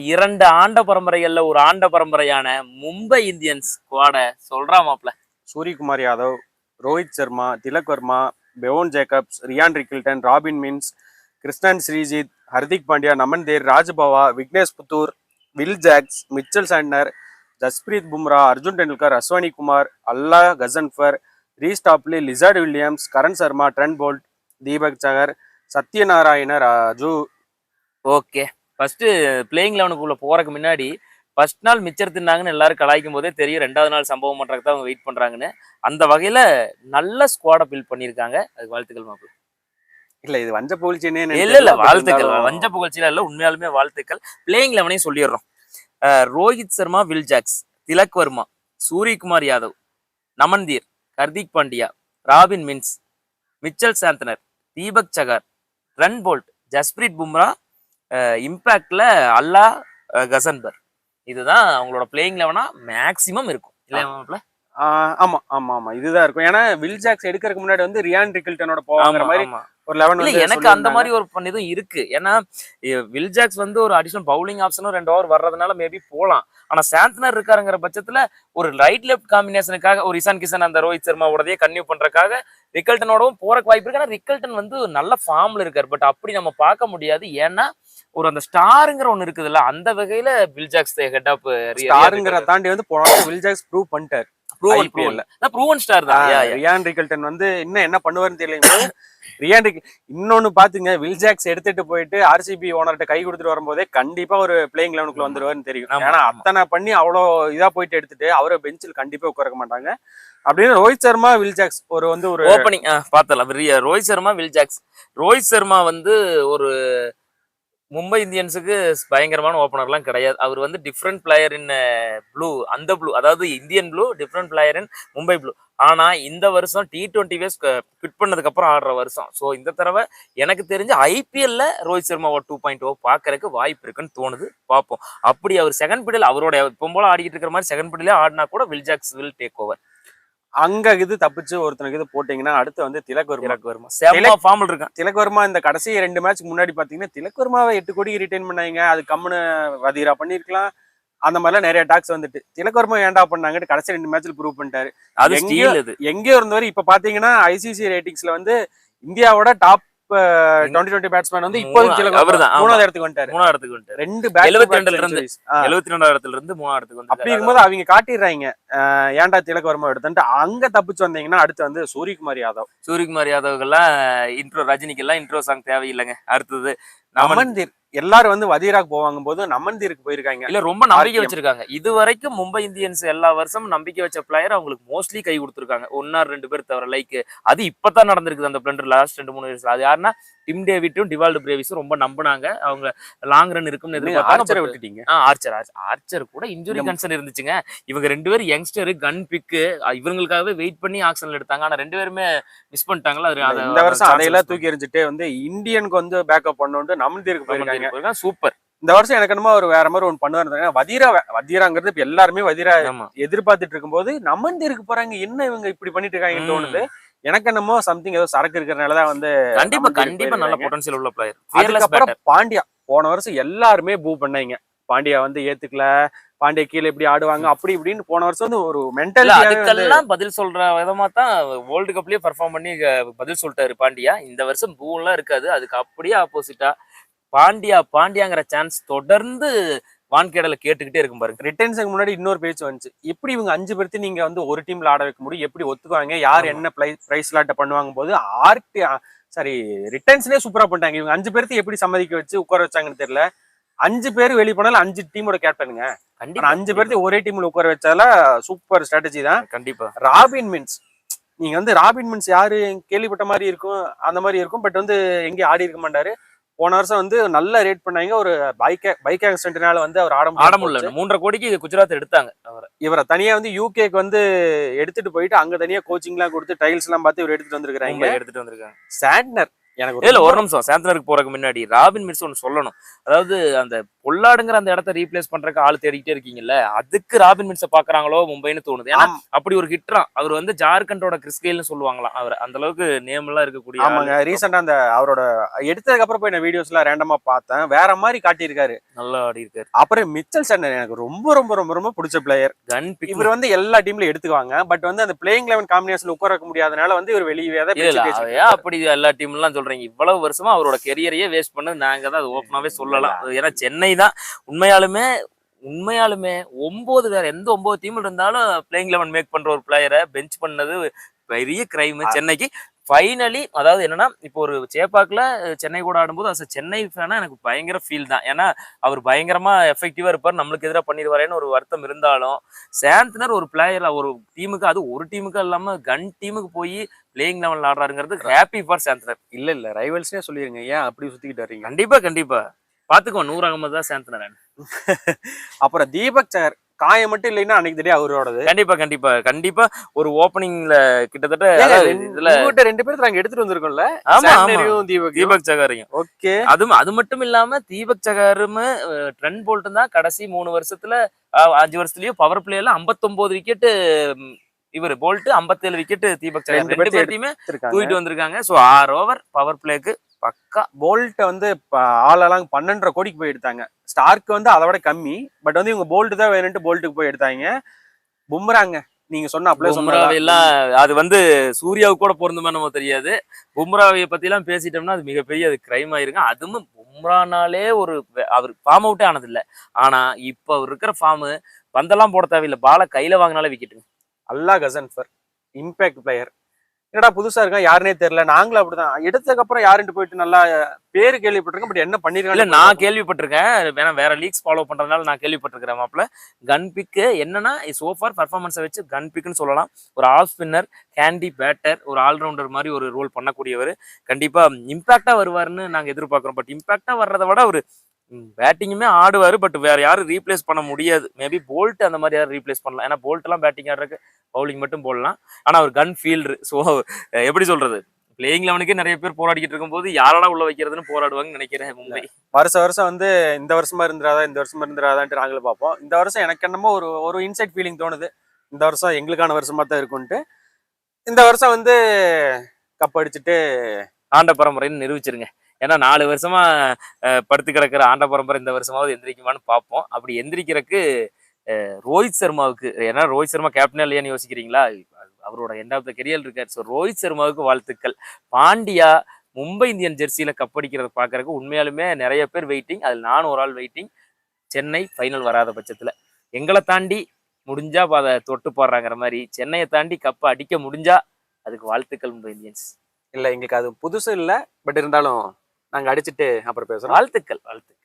2 ஆண்ட பரம்பரைகள்ல ஒரு ஆண்ட பரம்பரையான மும்பை இந்தியன்ஸ் ஸ்குவாட சொல்றாமாப்ல. Suryakumar Yadav, Rohit Sharma, Tilak Varma, Bevon Jacobs, Ryan Rickelton, Robin Minz, Krishnan Shrijith, Hardik Pandya, Naman Dhir, Raj Bawa, Vignesh Puthur, Will Jacks, Mitchell Santner, Jasprit Bumrah, Arjun Tendulkar, Ashwani Kumar, Allah Ghazanfar, Reece Topley, Lizaad Williams, Karn Sharma, Trent Boult, Deepak Chahar, Satyanarayana Raju. Okay, first playing 11க்குள்ள போறதுக்கு முன்னாடி ஃபர்ஸ்ட் நாள் மிச்சர் தின்னாங்கன்னு எல்லாரும் கலாய்க்கும் போதே தெரியும் 2வது நாள் சம்பவம் பண்றதுக்கு தான் அவங்க வெயிட் பண்றாங்கன்னு. அந்த வகையில நல்ல ஸ்குவாட பில்ட் பண்ணியிருக்காங்க. அதுக்கு வாழ்த்துக்கள் மாப்பிள்ள. இல்ல இது வஞ்ச புகழ்ச்சினே இல்ல வாழ்த்துக்கள், வஞ்ச புகழ்ச்சியில இல்ல, உண்மையாலுமே வாழ்த்துக்கள். பிளேயிங் 11 சொல்லிடுறோம். Rohit Sharma, Will Jacks, Tilak Varma, Suryakumar Yadav, Naman Dhir, Hardik Pandya, Robin Minz, Mitchell Santner, Deepak Chahar, Trent Boult, Jasprit Bumrah, இம்பாக்ட்ல அல்லா கசன்பர். இதுதான் அவங்களோட பிளேயிங் 11 மேக்சிமம் இருக்கும் இல்லையா? ஆமா ஆமா ஆமா இதுதான் இருக்கும். ஏன்னா வில் ஜாக்ஸ் எடுக்கிறதுக்கு முன்னாடி வந்து ரியான் ரிக்கில்டனோட போவாங்கிற மாதிரி ஒரு 11 எனக்கு அந்த மாதிரி ஒரு இதுவும் இருக்கு. ஏன்னா வில் ஜாக்ஸ் வந்து ஒரு அடிஷனல் பவுலிங் ஆப்ஷனும் 2 ஓவர் வர்றதுனால மேபி போலாம். ஆனா சாந்தனர் இருக்காருங்கிற பட்சத்துல ஒரு ரைட் லெஃப்ட் காம்பினேஷனுக்காக ஒரு இசான் கிஷன் அந்த ரோஹித் சர்மாவோடதே கன்டினியூ பண்றதுக்காக ரிக்கல்டனோடவும் போறக்கு வாய்ப்பு இருக்கு. ஆனா ரிக்கல்டன் வந்து நல்ல ஃபார்ம்ல இருக்காரு. பட் அப்படி நம்ம பார்க்க முடியாது. ஏன்னா ஒரு அந்த ஸ்டாருங்கிற ஒண்ணு இருக்குதுல்ல, அந்த வகையில வில் ஜாக்ஸ் ஹெட் ஆஃப் ஸ்டாருங்கிற தாண்டி வந்து போன வில் ப்ரூவ் பண்ணிட்டார். ப்ரூவன் ஸ்டார் தான். ரியான் ரிக்கில்டன் வந்து இன்னும் என்ன பண்ணுவாருன்னு தெரியல. ரியான் இன்னொன்னு பாத்துங்க, வில் ஜாக்ஸ் எடுத்துட்டு போயிட்டு ஆர்சிபி ஓனர்கிட்ட கை கொடுத்துட்டு வரும்போதே கண்டிப்பா ஒரு பிளேயிங் 11க்குள்ள வந்துருவாருன்னு தெரியும். ஏன்னா அத்தனை பண்ணி அவ்வளோ இதா போயிட்டு எடுத்துட்டு அவரை பெஞ்சில் கண்டிப்பா உட்கார மாட்டாங்க. அப்படின்னு ரோஹித் சர்மா, வில் ஜாக்ஸ் ஒரு ஓப்பனிங் பார்த்தலாம். Rohit Sharma, Will Jacks. ரோஹித் சர்மா வந்து ஒரு மும்பை இந்தியன்ஸுக்கு பயங்கரமான ஓப்பனர்லாம் கிடையாது. அவர் வந்து டிஃப்ரெண்ட் பிளேயர் இன் ப்ளூ, அந்த ப்ளூ, அதாவது Indian blue, different player in Mumbai blue. ஆனா இந்த வருஷம் T20 குவிட் பண்ணதுக்கு அப்புறம் ஆடுற வருஷம். ஸோ இந்த தடவை எனக்கு தெரிஞ்ச IPL ரோஹித் சர்மா 2.0 பாக்குறதுக்கு வாய்ப்பு இருக்குன்னு தோணுது. பார்ப்போம். அப்படி அவர் செகண்ட் பீரியட் அவரோட இப்போ போல ஆடிக்கிட்டு இருக்கிற மாதிரி செகண்ட் பீரியட்ல ஆடினா கூட Will Jacks will take over. அங்க இது தப்பிச்சு ஒருத்தனுக்கு இது போட்டீங்கன்னா அடுத்து வந்து திலக் வர்மா ஃபார்ம்ல இருக்கான். திலக் வர்மா இந்த கடைசி 2 மேட்ச்க்கு முன்னாடி பாத்தீங்கன்னா திலக் வர்மாவை 8 கோடிக்கு ரிட்டைன் பண்ணாங்க. அது கம்முன்னு வதீரா பண்ணிருக்கலாம். அந்த மாதிரிலாம் நிறைய டாக்ஸ் வந்துட்டு திலக் வர்மா ஏன்டா பண்ணாங்கன்னு கடைசி 2 மேட்ச்ல ப்ரூவ் பண்ணிட்டாரு. அது எங்கேயோ இருந்தவரை இப்ப பாத்தீங்கன்னா ICC ரேட்டிங்ஸ்ல வந்து இந்தியாவோட டாப் 2020 பேட்ஸ்மேன் வந்து இப்போதைக்கு மூணாவது இடத்துக்கு வந்துட்டாரு. 72 இடத்துல இருந்து 3 இடத்துக்கு வந்து. அப்படி இருக்கும்போது அவங்க காட்டிடுறாங்க ஏன்டா திலக் வர்மா எடுத்துட்டு. அங்க தப்பிச்சு வந்தீங்கன்னா அடுத்து வந்து சூரியகுமார் யாதவுக்கெல்லாம் இன்ட்ரோ, ரஜினிக்கெல்லாம் இன்ட்ரோ சாங் தேவையில்லைங்க. அடுத்தது நமன்தீர். எல்லாரும் வந்து வதீராக்கு போவாங்க போது நமன்தீருக்கு போயிருக்காங்க. இல்ல ரொம்ப நம்பிக்கை வச்சிருக்காங்க. இது வரைக்கும் மும்பை இந்தியன்ஸ் எல்லா வருஷமும் நம்பிக்கை வச்ச பிளேயர் அவங்களுக்கு மோஸ்ட்லி கை கொடுத்துருக்காங்க. 1 or 2 பேர் தவிர. லைக் அது இப்பதான் நடந்திருக்குது அந்த பிளண்டர் லாஸ்ட் 2-3 இயர்ஸ்ல. அது யாருன்னா டிம் டேவிட்டும் டிவால்டு பிரேவிஸும் ரொம்ப நம்பினாங்க. அவங்க லாங் ரன் இருக்கும்னு ஆர்ச்சரை விட்டுட்டீங்க. ஆர்ச்சர் கூட இன்ஜுரி கன்சர்ன் இருந்துச்சுங்க. இவங்க 2 பேரும் யங்ஸ்டர், கன் பிக்கு, இவங்களுக்காகவே வெயிட் பண்ணி ஆக்ஷன்ல எடுத்தாங்க. ஆனா 2 பேருமே மிஸ் பண்ணிட்டாங்களா. இந்த வருஷம் அதையெல்லாம் தூக்கி எறிஞ்சிட்டு வந்து இந்தியனுக்கு வந்து பேக்கப் பண்ணு நமன்தீருக்கு போயிருக்காங்க. சூப்பர். இந்த வருஷம் எனக்கு என்னமோ ஒரு வேற மாதிரி ஒன்று பண்ணுவாரு. வதீராங்கிறது இப்ப எல்லாருமே வதீரா எதிர்பார்த்துட்டு இருக்கும்போது நமன்தீருக்கு போறாங்க. என்ன இவங்க இப்படி பண்ணிட்டு இருக்காங்கன்னு தோணுது. எனக்கு என்னமோ சம்திங் ஏதோ சரக்கு இருக்கிறனாலதான் வந்து கண்டிப்பா நல்ல பொட்டன்ஷியல் உள்ள பிளேயர். அதுக்கப்புறம் பாண்டியா போன வருஷம் எல்லாருமே பூ பண்ணாங்க. பாண்டியா வந்து ஏத்துக்கல, பாண்டியா கீழே எப்படி ஆடுவாங்க அப்படி இப்படின்னு போன வருஷம் வந்து ஒரு மென்டல் அதுக்கெல்லாம் பதில் சொல்ற விதமா தான் வேர்ல்டு கப்லயே பெர்ஃபார்ம் பண்ணி பதில் சொல்லிட்டாரு பாண்டியா. இந்த வருஷம் பூ எல்லாம் இருக்காது. அதுக்கு அப்படியே ஆப்போசிட்டா பாண்டியாங்கிற சான்ஸ் தொடர்ந்து வான்கேடல கேட்டுக்கிட்டே இருக்கும் பாருங்க. ரிட்டர்ன்ஸுக்கு முன்னாடி இன்னொரு பேச்சு வந்துச்சு. எப்படி இவங்க 5 பேர்த்து நீங்க வந்து ஒரு டீம்ல ஆட வைக்க முடியும், எப்படி ஒத்துக்குவாங்க, யார் என்ன பிரைஸ் லாட்ட பண்ணுவாங்க போது ரிட்டர்ன்ஸ்லயே சூப்பரா பண்ணிட்டாங்க. இவங்க 5 பேர்த்து எப்படி சம்மதிக்க வச்சு உட்கார வச்சாங்கன்னு தெரியல. 5 பேர் வெளியே போனாலும் 5 டீமோட கேப்டனுங்க. 5 பேர்த்து ஒரே டீம்ல உட்கார வச்சால சூப்பர் ஸ்ட்ராட்டஜி தான். கண்டிப்பா. ராபின் மின்ஸ் நீங்க வந்து ராபின் மின்ஸ் யாரு கேள்விப்பட்ட மாதிரி இருக்கும், அந்த மாதிரி இருக்கும். பட் வந்து எங்கேயும் ஆடி இருக்க மாட்டாரு. போன வருஷம் வந்து நல்ல ரேட் பண்ணாங்க. ஒரு பைக் ஆக்சிடென்ட்னால வந்து அவர் ஆட முடியல. 3.5 கோடிக்கு குஜராத் எடுத்தாங்க. இவரை தனியா வந்து யூகேக்கு வந்து எடுத்துட்டு போயிட்டு அங்க தனியா கோச்சிங் எல்லாம் கொடுத்து டைல்ஸ் எல்லாம் பார்த்து இவர் எடுத்துட்டு வந்திருக்காங்க. சாண்ட்னர் எனக்கு இல்ல ரொம்ப ஒரு நிமிஷம் சாந்தனருக்கு போறதுக்கு முன்னாடி ராபின் மிட்ஸ் ஒன்னு சொல்லணும். அதாவது அந்த பொல்லாடுங்கிற அந்த இடத்த ரீப்ளேஸ் பண்றதுக்கு ஆள் தேடிக்கிட்டே இருக்கீங்கல்ல, அதுக்கு ராபின் மிட்ஸ பாக்குறாங்களோ மும்பைன்னு தோணுது. ஏன்னா ஆம் அப்படி ஒரு ஹிட்ரா அவர் வந்து ஜார்க்கண்டோட கிறிஸ் கெயில்னு சொல்லுவாங்களாம். அவர் அந்த அளவுக்கு நேம் எல்லாம் இருக்கக்கூடிய ஆமாங்க. ஆளு. ரீசெண்டா அந்த அவரோட எடுத்ததுக்கு அப்புறம் போய் நான் வீடியோஸ்லாம் ரேண்டமா பார்த்தேன். வேற மாரி காட்டியிருக்காரு. நல்லா ஆடி இருக்காரு. அப்புறம் மிச்சல் சாண்டர் எனக்கு ரொம்ப ரொம்ப ரொம்ப ரொம்ப பிடிச்ச பிளேயர். கன் பிக் இவர் வந்து எல்லா டீம்லயும் எடுத்துக்குவாங்க. பட் வந்து அந்த பிளேயிங் 11 காம்பினேஷன்ல உட்கார வைக்க முடியாதனால வந்து இவர் வெளியவே தான் இல்ல பெஞ்ச் அவ ஏன் அப்படி எல்லா டீம்லாம் சொல்றீங்க? இவ்வளவு வருஷமா அவரோட கெரியரையே வேஸ்ட் பண்ணது நாங்க தான். அது ஓப்பனாவே சொல்லலாம். ஏன்னா சென்னை தான் உண்மையாலுமே உண்மையாலுமே 9 வேற எந்த 9 டீம்ல இருந்தாலும் பிளேயிங் 11 மேக் பண்ற ஒரு பிளேயரை பெஞ்ச் பண்ணது பெரிய கிரைம் சென்னைக்கு. ஃபைனலி அதாவது என்னன்னா இப்போ ஒரு சேப்பாக்ல சென்னை கூட ஆடும்போது அஸ் சென்னை ஃபேனா எனக்கு பயங்கர ஃபீல் தான். ஏன்னா அவர் பயங்கரமா எஃபெக்டிவா இருப்பார், நம்மளுக்கு எதிராக பண்ணிடுவாரேன்னு ஒரு வருத்தம் இருந்தாலும் சாந்தனர் ஒரு பிளேயர் ஒரு டீமுக்கு, அது ஒரு டீமுக்கு இல்லாம கன் டீமுக்கு போய் பிளேயிங் லெவல்ல ஆடுறாருங்கிறது ஹாப்பி ஃபார் சாந்தனர். இல்ல ரைவல்ஸ்னே சொல்லிருங்க. ஏன் அப்படி சுத்திக்கிட்டு வர்றீங்க? கண்டிப்பா கண்டிப்பா பாத்துக்கோ, நூர் அகமது தான் சாந்தனர். அப்புறம் தீபக் சார் காயம் மட்டும் இல்லைன்னா அன்னைக்கு தெரியும் அவரோடது. கண்டிப்பா கண்டிப்பா கண்டிப்பா ஒரு ஓப்பனிங்ல கிட்டத்தட்ட ஏங்க, அதாவது இதுல உங்ககிட்ட 2 பேர் நாங்க எடுத்துட்டு வந்திருக்கோம்ல. ஆமா ஆமா சாண்டனரையும் தீபக்கையும். தீபக் சகாரையும். ஓகே. அது மட்டும் இல்லாம தீபக் சகாரும் ட்ரெண்ட் போல்ட்டும் தான் கடைசி 3 வருஷத்துல 5 வருஷத்துலயும் பவர் பிளேல 59 விக்கெட் இவர் போல்ட், 57 விக்கெட் தீபக் சகார். 2 2 பேர்த்தையுமே எடுத்திருக்காங்க. தூக்கிட்டு வந்திருக்காங்க. சோ 6 ஓவர் பவர் பிளேக்கு பக்கா. போல்ட் வந்து ஆளெல்லாம் 12.5 கோடிக்கு போய் எடுத்தாங்க. ஸ்டார்க் வந்து அதை விட கம்மி. பட் வந்து இவங்க போல்ட் தான் வேணும்ட்டு போல்ட்டுக்கு போய் எடுத்தாங்க. பும்ராங்க நீங்க சொன்ன அப்படியே பும்ராவை எல்லாம் அது வந்து சூர்யாவுக்கு கூட பொருந்துமா நம்ம தெரியாது. பும்ராவை பத்தி எல்லாம் பேசிட்டோம்னா அது மிகப்பெரிய அது கிரைம் ஆயிருங்க. அதுவும் பும்ரானாலே ஒரு அவர் ஃபார்ம் அவுட்டே ஆனது இல்ல. ஆனா இப்ப அவர் இருக்கிற ஃபார்ம் பந்தெல்லாம் போட தேவையில்லை, பால கையில வாங்கினாலே விக்கெட்டுங்க. அல்லா கசன்ஃபர் இம்பாக்ட் பிளேயர். என்னடா புதுசா இருக்கான் யாருன்னே தெரியல. நாங்களும் அப்படிதான் எடுத்ததுக்கு அப்புறம் யாருன்னு போயிட்டு நல்லா பேரு கேள்விப்பட்டிருக்கேன். பட் என்ன இல்ல பண்ணிருக்காங்க நான் கேள்விப்பட்டிருக்கேன். வேணா வேற லீக்ஸ் ஃபாலோ பண்றதுனால நான் கேள்விப்பட்டிருக்கிறேன் மாப்ள. கன் பிக் என்னன்னா சோஃபார் பர்ஃபார்மன்ஸை வச்சு கன் பிக்னு சொல்லலாம். ஒரு ஆஃப் ஸ்பின்னர், கேண்டி பேட்டர், ஒரு ஆல்ரவுண்டர் மாதிரி ஒரு ரோல் பண்ணக்கூடியவர். கண்டிப்பா இம்பாக்டா வருவாருன்னு நாங்க எதிர்பார்க்கிறோம். பட் இம்பாக்டா வர்றதை விட ஒரு பேட்டிங்குமே ஆடுவாரு. பட் வேற யாரும் ரீப்ளேஸ் பண்ண முடியாது. மேபி போல்ட் அந்த மாதிரி யாரும் ரீப்ளேஸ் பண்ணலாம். ஏன்னா போல்ட் எல்லாம் பேட்டிங் ஆடுறதுக்கு பவுலிங் மட்டும் போடலாம். ஆனா அவர் கன் ஃபீல்டர். ஸோ எப்படி சொல்றது, பிளேயிங் லெவனுக்கே நிறைய பேர் போராடிக்கிட்டு இருக்கும்போது யாரடா உள்ள வைக்கிறதுன்னு போராடுவாங்கன்னு நினைக்கிறேன் மும்பை. வருஷம் வந்து இந்த வருஷமா இருந்துராதான்ட்டு நாங்களும் பார்ப்போம். இந்த வருஷம் எனக்கு என்னமோ ஒரு ஒரு இன்சைட் ஃபீலிங் தோணுது. இந்த வருஷம் எங்களுக்கான வருஷமா தான் இருக்கும்ட்டு. இந்த வருஷம் வந்து கப் அடிச்சுட்டு ஆண்ட பரம்பரைன்னு நிரூபிச்சிருங்க. ஏன்னா 4 வருஷமா படுத்து கிடக்கிற ஆண்ட பரம்பரை இந்த வருஷமாவது எந்திரிக்குமான்னு பார்ப்போம். அப்படி எந்திரிக்கிறதுக்கு ரோஹித் சர்மாவுக்கு, ஏன்னா ரோஹித் சர்மா கேப்டனா இல்லையான்னு யோசிக்கிறீங்களா? அவரோட எண்ட் ஆஃப் த கெரியர் இருக்காரு. ஸோ ரோஹித் சர்மாவுக்கு வாழ்த்துக்கள். பாண்டியா மும்பை இந்தியன் ஜெர்சியில கப்படிக்கிறத பார்க்கறதுக்கு உண்மையாலுமே நிறைய பேர் வெயிட்டிங். அதில் நானும் ஒரு ஆள் வெயிட்டிங். சென்னை ஃபைனல் வராத பட்சத்துல எங்களை தாண்டி முடிஞ்சா அதை தொட்டு போடுறாங்கிற மாதிரி சென்னையை தாண்டி கப்பை அடிக்க முடிஞ்சா அதுக்கு வாழ்த்துக்கள் மும்பை இந்தியன்ஸ். இல்ல எங்களுக்கு அது புதுசு இல்ல. பட் இருந்தாலும் நாங்க அடிச்சுட்டு அப்புறம் பேசுறோம். வாழ்த்துக்கள் வாழ்த்துக்கள்.